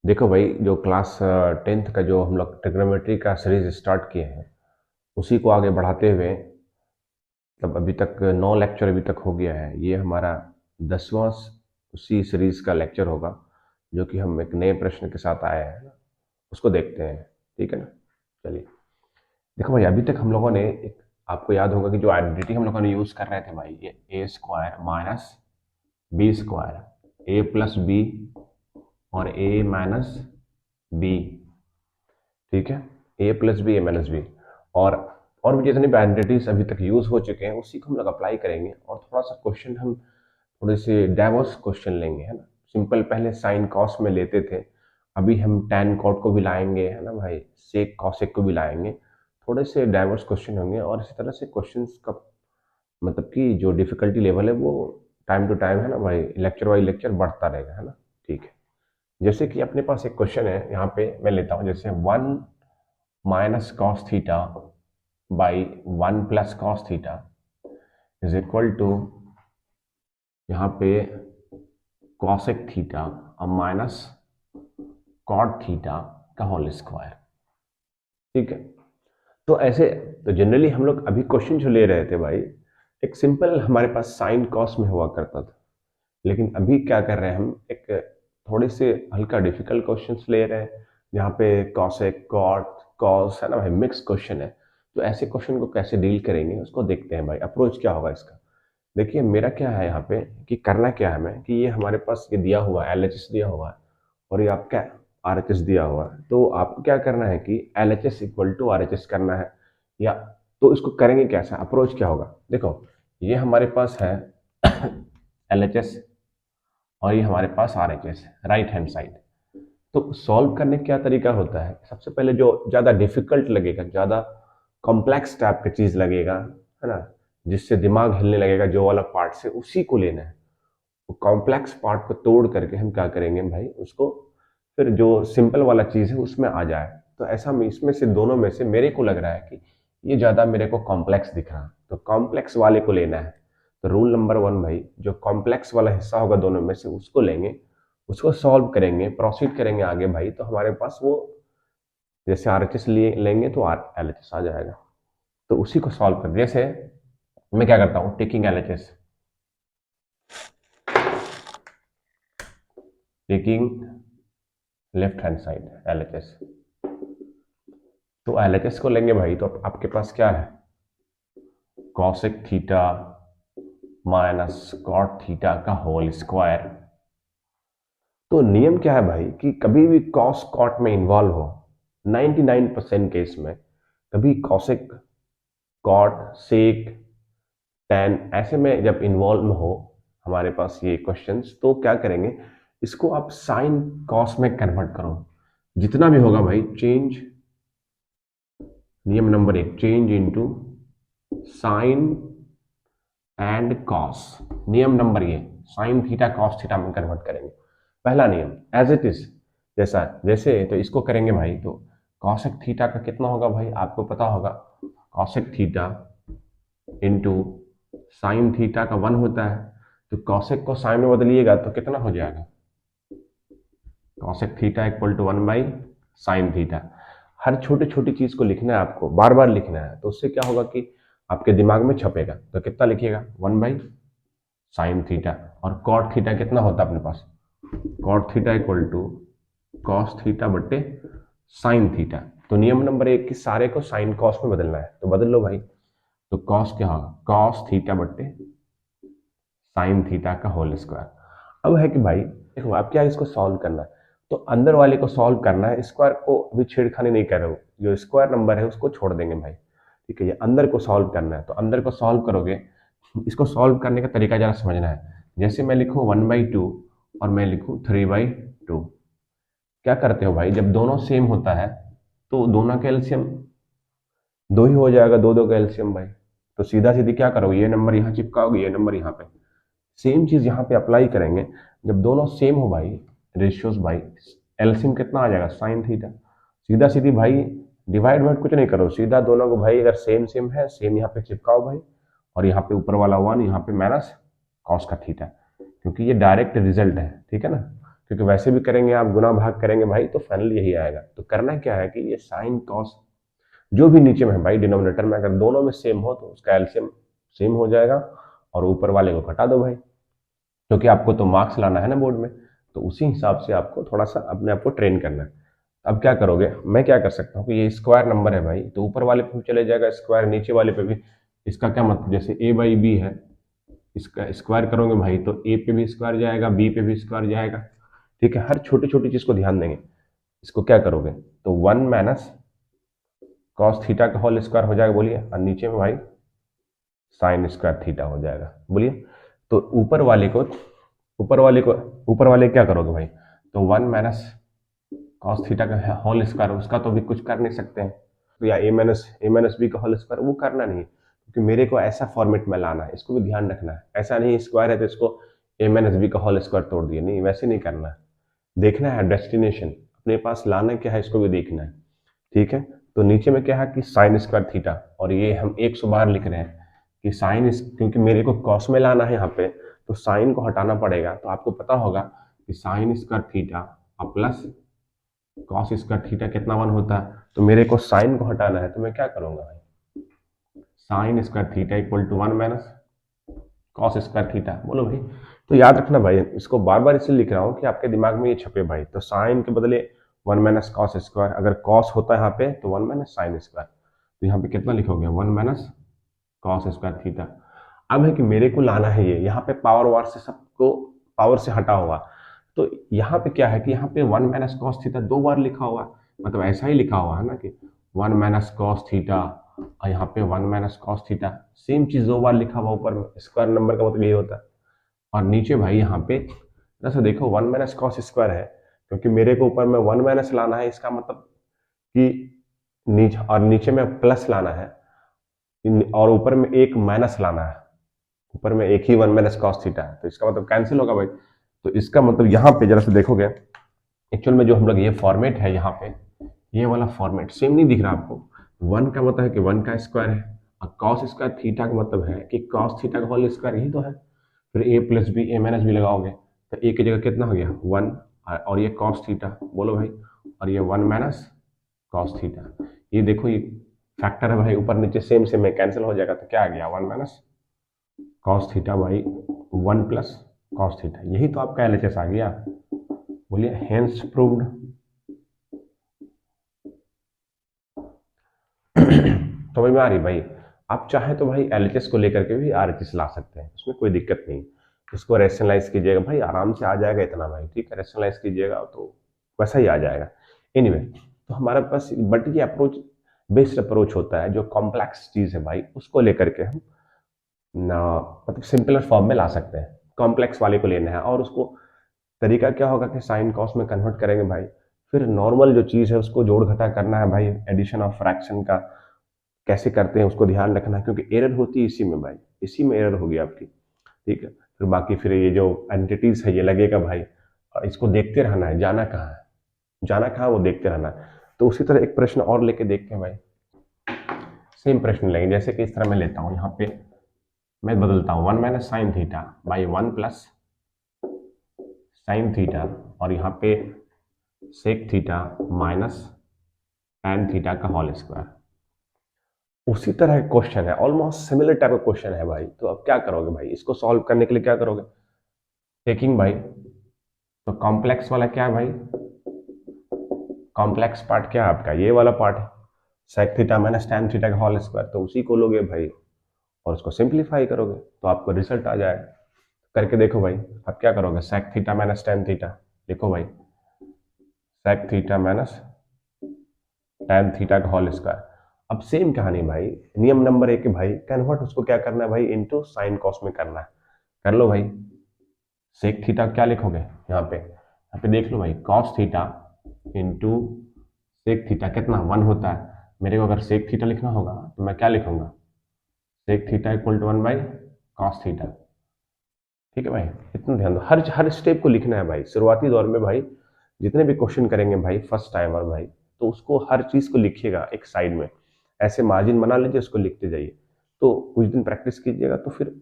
देखो भाई, जो क्लास 10th का जो हम लोग ट्रिग्नोमेट्री का सीरीज स्टार्ट किए हैं, उसी को आगे बढ़ाते हुए मतलब अभी तक 9 लेक्चर अभी तक हो गया है। ये हमारा 10वां उसी सीरीज का लेक्चर होगा, जो कि हम एक नए प्रश्न के साथ आए हैं। उसको देखते हैं, ठीक है ना। चलिए, देखो भाई, अभी तक हम लोगों ने एक, आपको याद होगा कि जो आइडेंटिटी हम लोगों ने यूज कर रहे थे भाई, ये ए स्क्वायर माइनस बी स्क्वायर, ए प्लस बी और ए माइनस बी, ठीक है। ए प्लस बी, ए माइनस बी, और और भी जितने भी आइडेंटिटीज अभी तक यूज हो चुके हैं उसी को हम लोग अप्लाई करेंगे। और थोड़ा सा क्वेश्चन हम थोड़े से डाइवर्स क्वेश्चन लेंगे, है ना। सिंपल पहले साइन कॉस में लेते थे, अभी हम टैन कॉट को भी लाएंगे, है ना भाई, सेक कॉसेक को भी लाएंगे। थोड़े से डाइवर्स क्वेश्चन होंगे, और इसी तरह से क्वेश्चंस का मतलब कि जो डिफिकल्टी लेवल है वो टाइम टू टाइम, है ना भाई, लेक्चर वाइज लेक्चर बढ़ता रहेगा, है ना। ठीक है, जैसे कि अपने पास एक क्वेश्चन है, यहाँ पे मैं लेता हूँ जैसे 1 - cos theta by 1 + cos theta is equal to, यहाँ पे कॉसेक थीटा और माइनस कॉट थीटा का होल स्क्वायर, ठीक है। तो ऐसे, तो जनरली हम लोग अभी क्वेश्चन जो ले रहे थे भाई, एक सिंपल हमारे पास साइन कॉस में हुआ करता था, लेकिन अभी क्या कर रहे हैं हम, एक थोड़े से हल्का डिफिकल्ट क्वेश्चंस ले रहे हैं, जहाँ पे कॉसेक कॉट कॉस, है ना भाई, मिक्स क्वेश्चन है। तो ऐसे क्वेश्चन को कैसे डील करेंगे उसको देखते हैं भाई, अप्रोच क्या होगा इसका। देखिए मेरा क्या है यहाँ पे, कि करना क्या है मैं, कि ये हमारे पास ये दिया हुआ है, एलएचएस दिया हुआ है, और ये आपका आरएचएस दिया हुआ है। तो आपको क्या करना है कि एलएचएस इक्वल टू आरएचएस करना है, या तो इसको करेंगे कैसा, अप्रोच क्या होगा। देखो, ये हमारे पास है एलएचएस और ये हमारे पास आरएचएस, राइट हैंड साइड। तो सॉल्व करने का क्या तरीका होता है, सबसे पहले जो ज़्यादा डिफिकल्ट लगेगा, ज़्यादा कॉम्प्लेक्स टाइप का चीज़ लगेगा, है ना, जिससे दिमाग हिलने लगेगा, जो वाला पार्ट से उसी को लेना है। वो कॉम्प्लेक्स पार्ट को तोड़ करके हम क्या करेंगे भाई, उसको फिर जो सिंपल वाला चीज़ है उसमें आ जाए। तो ऐसा में इसमें से दोनों में से मेरे को लग रहा है कि ये ज़्यादा मेरे को कॉम्प्लेक्स दिख रहा है, तो कॉम्प्लेक्स वाले को लेना है। तो रूल नंबर 1 भाई, जो कॉम्प्लेक्स वाला हिस्सा होगा दोनों में से उसको लेंगे, उसको सॉल्व करेंगे, प्रोसीड करेंगे आगे भाई, तो हमारे पास वो, जैसे आरएचएस लिए लेंगे तो आर एलएचएस आ जाएगा। तो उसी को सॉल्व कर, जैसे मैं क्या करता हूँ, taking LHS, taking left hand side LHS, तो एलएचएस को लेंगे भाई, तो आपके पास क्या है, cosec theta minus cot theta का होल स्क्वायर। तो नियम क्या है भाई, कि कभी भी कॉस कॉट में इन्वॉल्व हो, 99% केस में कभी कॉसेक कॉट सेक टैन ऐसे में जब इन्वॉल्व हो हमारे पास ये क्वेश्चंस, तो क्या करेंगे, इसको आप साइन कॉस में कन्वर्ट करो, जितना भी होगा भाई, चेंज, नियम number 1, change into sine and cos. नियम नंबर ये, साइन थीटा कॉस थीटा में कन्वर्ट करेंगे। पहला नियम एज इट इज, जैसा जैसे, तो इसको करेंगे भाई, तो कॉसेक थीटा का कितना होगा भाई, आपको पता होगा, cosec theta into sine theta का 1 होता है। तो कॉसेक को साइन में बदलिएगा तो कितना हो जाएगा, कॉसेक थीटा इक्वल टू 1/साइन थीटा। हर छोटी छोटी चीज को लिखना है आपको, बार बार लिखना है, तो उससे क्या होगा कि आपके दिमाग में छपेगा। तो कितना लिखिएगा, 1/साइन थीटा, और कॉट थीटा कितना होता है अपने पास, cot theta equal to cos theta बट्टे साइन थीटा। तो नियम नंबर 1 कि सारे को साइन कॉस में बदलना है, तो बदल लो भाई। तो कॉस क्या होगा, कॉस थीटा बट्टे साइन थीटा का होल स्क्वायर। अब है कि भाई देखो, आप क्या इसको सॉल्व करना है, तो अंदर वाले को सॉल्व करना है, स्क्वायर को अभी छेड़खानी नहीं कर रहे हो, जो स्क्वायर नंबर है उसको छोड़ देंगे भाई, ठीक है। ये अंदर को सॉल्व करना है, तो अंदर को सॉल्व करोगे, इसको सॉल्व करने का तरीका जरा समझना है। जैसे मैं लिखूँ 1/2 और मैं लिखूँ 3/2, क्या करते हो भाई, जब दोनों सेम होता है तो दोनों का एलसीएम 2 ही हो जाएगा, दो दो का एलसीएम भाई। तो सीधा सीधी क्या करोगे, ये नंबर यहाँ चिपकाओगे, ये नंबर यहाँ पे, सेम चीज यहाँ पे अप्लाई करेंगे। जब दोनों सेम हो भाई, रेशियोज भाई, एलसीएम कितना आ जाएगा, साइन थीटा। सीधा सीधी भाई, डिवाइड वाइड कुछ नहीं करो, सीधा दोनों को भाई, अगर सेम सेम है, सेम यहाँ पे चिपकाओ भाई, और यहाँ पे ऊपर वाला 1, यहाँ पे माइनस कॉस का थीटा, क्योंकि ये डायरेक्ट रिजल्ट है, ठीक है ना। क्योंकि वैसे भी करेंगे आप गुना भाग करेंगे भाई तो फाइनल यही आएगा। तो करना क्या है कि ये साइन कॉस जो भी नीचे में है भाई डिनोमिनेटर में, अगर दोनों में सेम हो तो उसका एलसीएम सेम हो जाएगा और ऊपर वाले को घटा दो भाई, क्योंकि आपको तो मार्क्स लाना है ना बोर्ड में, तो उसी हिसाब से आपको थोड़ा सा अपने आप को ट्रेन करना है। अब क्या करोगे, मैं क्या कर सकता हूँ कि ये स्क्वायर नंबर है भाई, तो ऊपर वाले पे भी चले जाएगा स्क्वायर, नीचे वाले पे भी। इसका क्या मतलब, जैसे a बाई बी है, इसका स्क्वायर करोगे भाई तो a पे भी स्क्वायर जाएगा, b पे भी स्क्वायर जाएगा। ठीक है, हर छोटी छोटी चीज को ध्यान देंगे। इसको क्या करोगे तो 1 माइनस कॉस थीटा का होल स्क्वायर हो जाएगा, बोलिए, और नीचे में भाई साइन स्क्वायर थीटा हो जाएगा, बोलिए। तो ऊपर वाले क्या करोगे भाई, तो 1 माइनस कॉस थीटा का होल स्क्वायर, उसका तो भी कुछ कर नहीं सकते हैं, तो या ए माइनस बी का होल स्क्वायर, वो करना नहीं, क्योंकि मेरे को ऐसा फॉर्मेट में लाना है, इसको भी ध्यान रखना है। ऐसा नहीं स्क्वायर है तो इसको ए माइनस बी का होल स्क्वायर तोड़ दिए, नहीं वैसे नहीं करना है। देखना है डेस्टिनेशन अपने पास लाना क्या है, इसको भी देखना है। ठीक है, तो नीचे में क्या है कि साइन स्क्वायर थीटा, और ये हम 100 बार लिख रहे हैं कि साइन, क्योंकि मेरे को कॉस में लाना है यहाँ पे, तो साइन को हटाना पड़ेगा। तो आपको पता होगा कि साइन स्क्वायर थीटा और प्लस कॉस स्क्वायर थीटा कितना 1 होता है, तो मेरे को साइन को हटाना है, तो मैं क्या करूंगा भाई, sine square theta equal to 1 minus cos square theta, बोलो भाई। तो याद रखना भाई, इसको बार बार इसलिए लिख रहा हूँ कि आपके दिमाग में ये छपे भाई। तो साइन के बदले 1 माइनस कॉस स्क्वायर, अगर कॉस होता है यहाँ पे तो 1 माइनस साइन स्क्वायर, तो यहाँ पे कितना लिखोगे 1 माइनस कॉस स्क्वायर थीटा। अब है कि मेरे को लाना है ये, यहाँ पे पावर वार से सबको पावर से हटा हुआ, तो यहाँ पे क्या है कि यहाँ पे 1 माइनस कॉस थीटा 2 बार लिखा हुआ, मतलब ऐसा ही लिखा हुआ है ना कि 1 माइनस कॉस थीटा, और यहाँ पे 1 माइनस कॉस थीटा, सेम चीज 2 बार लिखा हुआ ऊपर में, स्क्वायर नंबर का मतलब यही होता है। और नीचे भाई यहाँ पे जैसे देखो 1 माइनस कॉस स्क्वायर है, क्योंकि मेरे को ऊपर में 1 माइनस लाना है, इसका मतलब कि नीचे में प्लस लाना है, और ऊपर में एक माइनस लाना है, ऊपर में एक ही 1 माइनस कॉस थीटा है, तो इसका मतलब कैंसिल होगा भाई। तो इसका मतलब यहाँ पे जरा से देखोगे, एक्चुअल में जो हम लोग ये फॉर्मेट है यहाँ पे, ये वाला फॉर्मेट सेम नहीं दिख रहा आपको। 1 का मतलब है कि 1 का स्क्वायर है, और कॉस स्क्वायर थीटा का मतलब है कि कॉस थीटा का होल स्क्वायर, यही तो है। फिर ए प्लस बी ए माइनस बी लगाओगे तो ए की जगह कितना हो गया 1, और ये कॉस थीटा, बोलो भाई, और ये 1 माइनस कॉस थीटा। ये देखो ये फैक्टर है भाई, ऊपर नीचे सेम सेम में कैंसिल हो जाएगा, तो क्या आ गया 1 minus cos theta by 1 plus cos theta, यही तो आपका एलएचएस आ गया, बोलिए हेंस प्रूव्ड। समझ में आ रही भाई। आप चाहे तो भाई एलएचएस को लेकर के भी आरएचएस ला सकते हैं, उसमें कोई दिक्कत नहीं। इसको रेशनलाइज कीजिएगा भाई, आराम से आ जाएगा इतना भाई, ठीक है, रेशनलाइज कीजिएगा तो वैसा ही आ जाएगा। एनीवे तो हमारे पास बट ये अप्रोच बेस्ड अप्रोच होता है, जो कॉम्प्लेक्स चीज है भाई उसको लेकर के हम ना मतलब सिंपलर फॉर्म में ला सकते हैं, कॉम्प्लेक्स वाले को लेना है, और उसको तरीका क्या होगा कि साइन कॉस में कन्वर्ट करेंगे भाई, फिर नॉर्मल जो चीज़ है उसको जोड़ घटा करना है भाई, एडिशन ऑफ फ्रैक्शन का कैसे करते हैं उसको ध्यान रखना है, क्योंकि एरर होती है इसी में भाई, इसी में एरर होगी आपकी। ठीक है, फिर बाकी फिर ये जो एंटिटीज है ये लगेगा भाई, और इसको देखते रहना है, जाना कहाँ है, जाना कहाँ वो देखते रहना है। तो उसी तरह एक प्रश्न और लेके देखते हैं भाई, सेम प्रश्न लेंगे, जैसे कि इस तरह मैं लेता हूँ, यहाँ पे मैं बदलता हूँ 1 minus sine theta by 1 plus sine theta, और यहाँ पे sec theta minus tan theta का होल स्क्वायर। उसी तरह का क्वेश्चन है, ऑलमोस्ट सिमिलर टाइप का क्वेश्चन है भाई। तो अब क्या करोगे भाई, इसको सॉल्व करने के लिए क्या करोगे, टेकिंग भाई, तो कॉम्प्लेक्स वाला क्या है भाई, कॉम्प्लेक्स पार्ट क्या है आपका, ये वाला पार्ट है, sec theta minus tan theta का होल स्क्वायर, तो उसी को लोगे भाई और उसको सिंप्लीफाई करोगे तो आपको रिजल्ट आ जाएगा। करके देखो भाई, अब क्या करोगे, sec theta minus tan theta, लिखो भाई, sec theta minus tan theta का होल स्क्वायर। अब सेम कहानी भाई, नियम नंबर 1 है भाई, कन्वर्ट उसको क्या करना है भाई इनटू साइन कॉस में करना है। कर लो भाई, सेक थीटा क्या लिखोगे यहाँ पे देख लो भाई, cos theta into sec theta कितना 1 होता है, मेरे को अगर सेक थीटा लिखना होगा तो मैं क्या लिखूंगा, sec theta equal to 1 by cos theta. ठीक है भाई, इतना ध्यान दो, हर हर स्टेप को लिखना है भाई। शुरुआती दौर में भाई जितने भी क्वेश्चन करेंगे भाई फर्स्ट टाइमर भाई, तो उसको हर चीज को लिखिएगा एक साइड में, ऐसे मार्जिन बना लीजिए, उसको लिखते जाइए। तो कुछ दिन प्रैक्टिस कीजिएगा तो फिर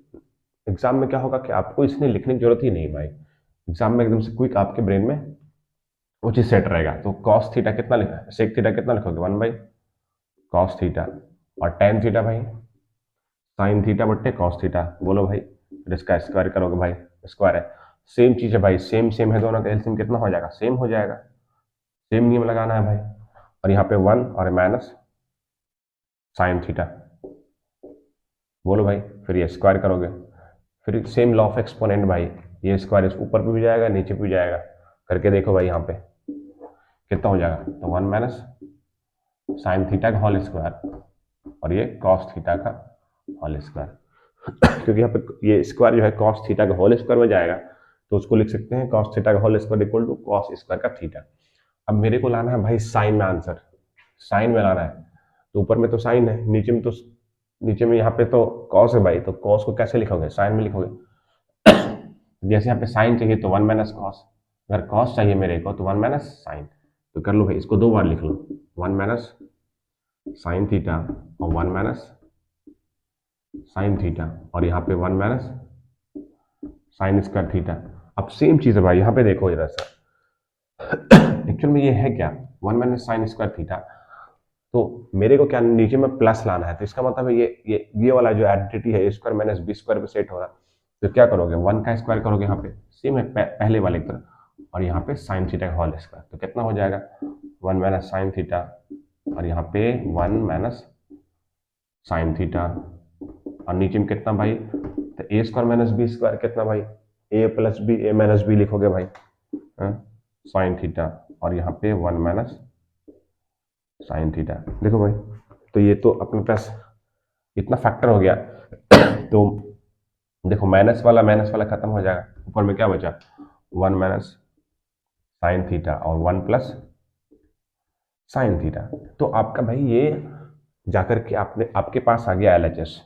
एग्जाम में क्या होगा कि आपको इसमें लिखने की जरूरत ही नहीं भाई, एग्जाम में एकदम से क्विक आपके ब्रेन में वो चीज सेट रहेगा। तो कॉस थीटा कितना लिखा है, सेक थीटा कितना लिखोगे, 1/cos थीटा, और टेन थीटा भाई साइन थीटा बट्टे कॉस थीटा, बोलो भाई, फिर इसका स्क्वायर करोगे भाई, स्क्वायर है, सेम चीज है भाई, सेम सेम है, दोनों का एलसीएम कितना हो जाएगा, सेम हो जाएगा, सेम नियम लगाना है भाई। और यहाँ पे 1 और माइनस साइन थीटा, बोलो भाई, फिर ये स्क्वायर करोगे, फिर सेम लॉ ऑफ एक्सपोनेंट भाई, ये स्क्वायर इस ऊपर पे भी जाएगा नीचे पे भी जाएगा, करके देखो भाई यहाँ पे कितना हो जाएगा, तो 1 माइनस साइन थीटा का होल स्क्वायर और ये कॉस थीटा का होल स्क्वायर। क्योंकि यहाँ पे ये स्क्वायर जो है कॉस थीटा का होल स्क्वायर में जाएगा, तो उसको लिख सकते हैं कॉस थीटा का whole square equal to cos square का थीटा। अब मेरे को लाना है भाई साइन में आंसर, साइन में लाना है, तो ऊपर में तो साइन है, नीचे में तो, नीचे में यहाँ पे तो कॉस है भाई, तो कॉस को कैसे लिखोगे, साइन में लिखोगे। जैसे यहाँ पे साइन चाहिए तो 1 माइनस कॉस, अगर कॉस चाहिए मेरे को तो 1 माइनस साइन, तो कर लो भाई, इसको दो बार लिख लो, 1 माइनस साइन थीटा और 1 माइनस साइन थीटा, और यहाँ पे 1 माइनस साइन स्क्वायर थीटा। अब सेम चीज है भाई, यहाँ पे देखो जरा सा, एक्चुअल में ये है क्या, 1 माइनस साइन स्क्वायर थीटा, तो मेरे को क्या नीचे में प्लस लाना है, तो इसका मतलब है ये वाला जो आइडेंटिटी है, ए स्क्वायर माइनस बी स्क्वायर पे सेट हो रहा है, तो क्या करोगे, 1 का स्क्वायर करोगे यहाँ पे, सेम है पहले वाले की तरह, और यहाँ पे साइन थीटा का होल स्क्वायर, तो कितना हो जाएगा, 1 माइनस साइन थीटा, और यहाँ पे 1 माइनस साइन थीटा, और नीचे में कितना भाई, तो ए स्क्वायर माइनस बी स्क्वायर कितना भाई, ए प्लस बी, ए माइनस बी लिखोगे भाई, साइन थीटा, और यहाँ पे 1 माइनस साइन थीटा। देखो भाई, तो ये तो अपने पास इतना फैक्टर हो गया। तो देखो माइनस वाला खत्म हो जाएगा, ऊपर में क्या बचा, 1 माइनस साइन थीटा और 1 प्लस साइन थीटा। तो आपका भाई ये जाकर के आपने आपके पास आ गया एलएचएस।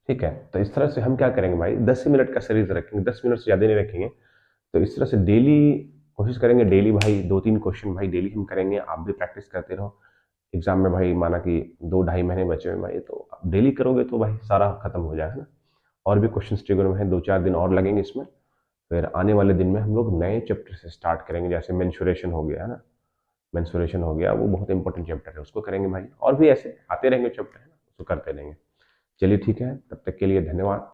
ठीक है, तो इस तरह से हम क्या करेंगे भाई, 10 मिनट का सीरीज रखेंगे, 10 मिनट से ज़्यादा नहीं रखेंगे। तो इस तरह से डेली कोशिश करेंगे, डेली भाई 2-3 क्वेश्चन भाई डेली हम करेंगे, आप भी प्रैक्टिस करते रहो। एग्जाम में भाई माना कि 2-2.5 महीने बचे हुए भाई, तो आप डेली करोगे तो भाई सारा खत्म हो जाएगा ना। और भी क्वेश्चन ट्रिगर में है, 2-4 दिन और लगेंगे इसमें, फिर आने वाले दिन में हम लोग नए चैप्टर से स्टार्ट करेंगे, जैसे मेंसुरेशन हो गया है ना, मेंसुरेशन हो गया, वो बहुत इंपॉर्टेंट चैप्टर है, उसको करेंगे भाई, और भी ऐसे आते रहेंगे चैप्टर है ना, उसको करते रहेंगे। चलिए ठीक है, तब तक के लिए धन्यवाद।